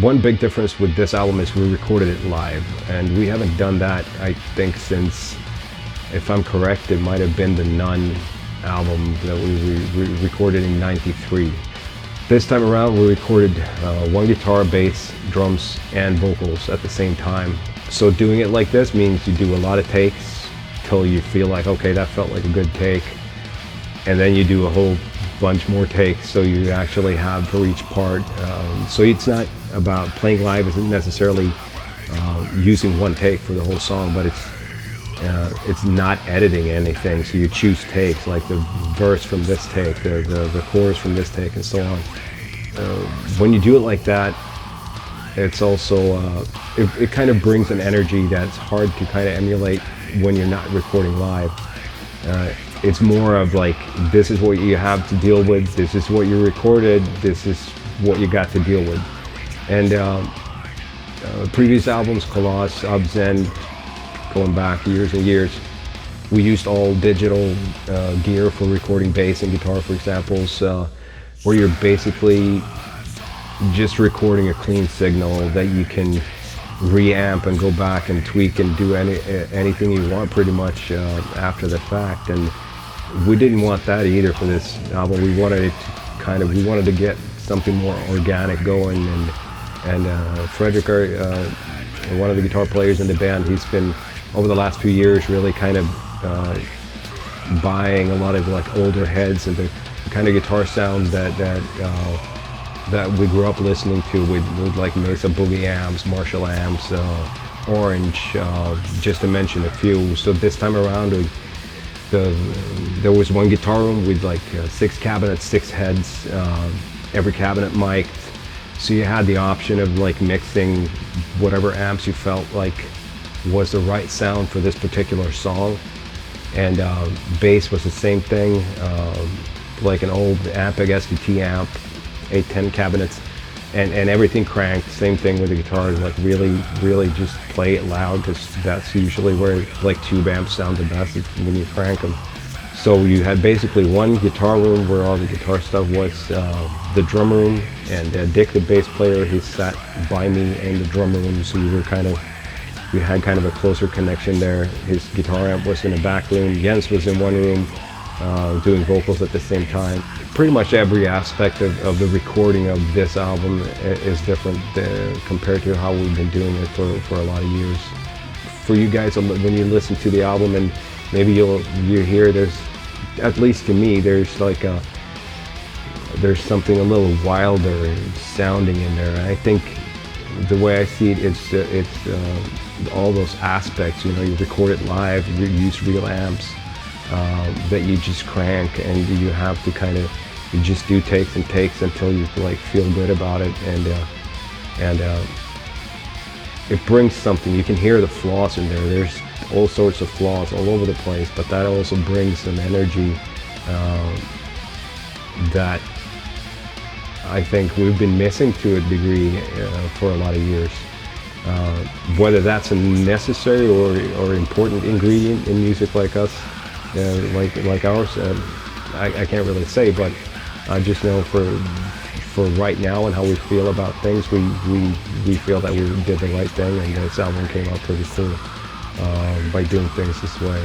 One big difference with this album is we recorded it live, and we haven't done that, I think, since, if I'm correct, it might have been the Nun album that we recorded in '93. This time around we recorded one guitar, bass, drums, and vocals at the same time. So doing it like this means you do a lot of takes till you feel like, okay, that felt like a good take, and then you do a whole bunch more takes, so you actually have for each part. So it's not about playing live, isn't necessarily using one take for the whole song, but it's not editing anything. So you choose takes, like the verse from this take, the chorus from this take, and so on. When you do it like that, it's also it kind of brings an energy that's hard to kind of emulate when you're not recording live. It's more of like, this is what you have to deal with, this is what you recorded, this is what you got to deal with. And previous albums, Koloss, Madsen, going back years and years, we used all digital gear for recording bass and guitar, for example, where you're basically just recording a clean signal that you can reamp and go back and tweak and do anything you want pretty much after the fact. And we didn't want that either for this album. We wanted it to we wanted to get something more organic going, and Frederick, one of the guitar players in the band, he's been over the last few years really kind of buying a lot of like older heads and the kind of guitar sounds that we grew up listening to with like Mesa Boogie amps, Marshall amps, Orange, just to mention a few. So this time around, there was one guitar room with like 6 cabinets, 6 heads, every cabinet mic'd. So you had the option of like mixing whatever amps you felt like was the right sound for this particular song. And bass was the same thing, like an old Ampeg SVT amp, 810 cabinets, and everything cranked. Same thing with the guitars, like really just play it loud, because that's usually where like tube amps sound the best, is when you crank them. So you had basically one guitar room where all the guitar stuff was, the drum room, and Dick, the bass player, he sat by me in the drum room, so we had kind of a closer connection there. His guitar amp was in the back room, Jens was in one room, doing vocals at the same time. Pretty much every aspect of the recording of this album is different compared to how we've been doing it for a lot of years. For you guys, when you listen to the album, and maybe you hear, there's, at least to me, there's something a little wilder sounding in there. And I think the way I see it, it's all those aspects. You know, you record it live, you use real amps that you just crank, and you have to you just do takes and takes until you like feel good about it, and it brings something. You can hear the flaws in there. There's all sorts of flaws all over the place, but that also brings some energy that I think we've been missing to a degree for a lot of years. Whether that's a necessary or important ingredient in music like us, like ours, I can't really say, but I just know for right now and how we feel about things, we feel that we did the right thing, and this album came out pretty cool by doing things this way.